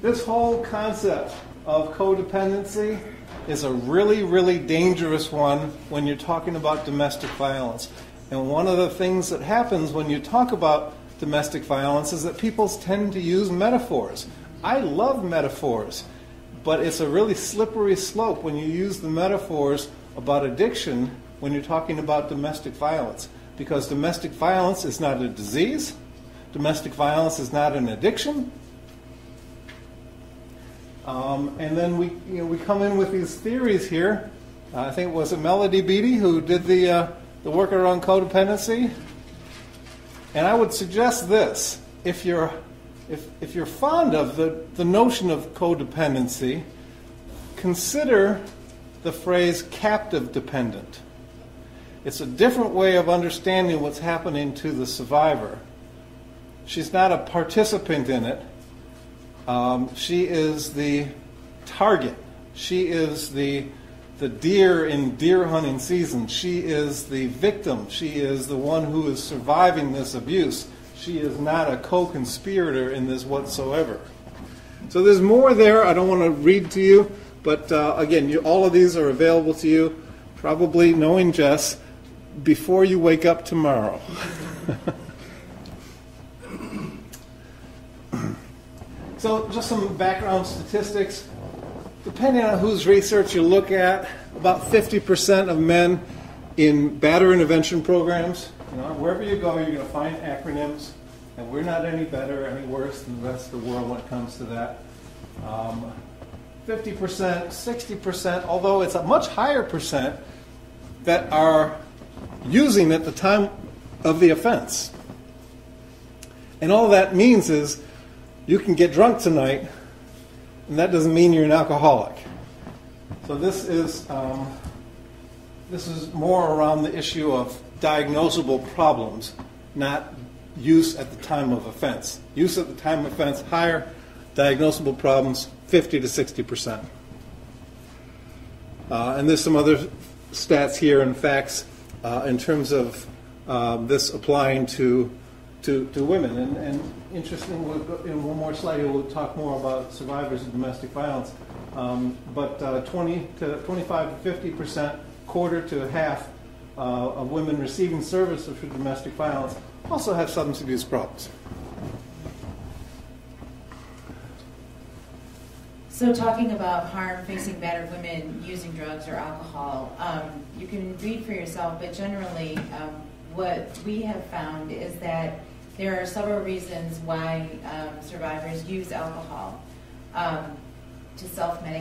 This whole concept of codependency is a really, really dangerous one when you're talking about domestic violence. And one of the things that happens when you talk about domestic violence is that people tend to use metaphors. I love metaphors, but it's a really slippery slope when you use the metaphors about addiction when you're talking about domestic violence. Because domestic violence is not a disease. Domestic violence is not an addiction. And then we come in with these theories here. I think it was Melody Beattie who did the work around codependency. And I would suggest this: if you're fond of the notion of codependency, consider the phrase captive dependent. It's a different way of understanding what's happening to the survivor. She's not a participant in it. She is the target. She is the deer in deer hunting season. She is the victim. She is the one who is surviving this abuse. She is not a co-conspirator in this whatsoever. So there's more there. I don't want to read to you, but again, all of these are available to you, probably, knowing Jess, before you wake up tomorrow. So just some background statistics. Depending on whose research you look at, about 50% of men in batterer intervention programs, wherever you go, you're going to find acronyms, and we're not any better, any worse than the rest of the world when it comes to that. 50%, 60%, although it's a much higher percent that are using at the time of the offense. And all that means is you can get drunk tonight, and that doesn't mean you're an alcoholic. So this is more around the issue of diagnosable problems, not use at the time of offense. Use at the time of offense, higher. Diagnosable problems, 50 to 60%. And there's some other stats here and facts in terms of this applying to women. And interesting, in one more slide, we'll talk more about survivors of domestic violence. But 20 to 25 to 50%, quarter to half of women receiving services for domestic violence also have substance abuse problems. So talking about harm facing battered women using drugs or alcohol, you can read for yourself, but generally what we have found is that there are several reasons why survivors use alcohol to self-medicate.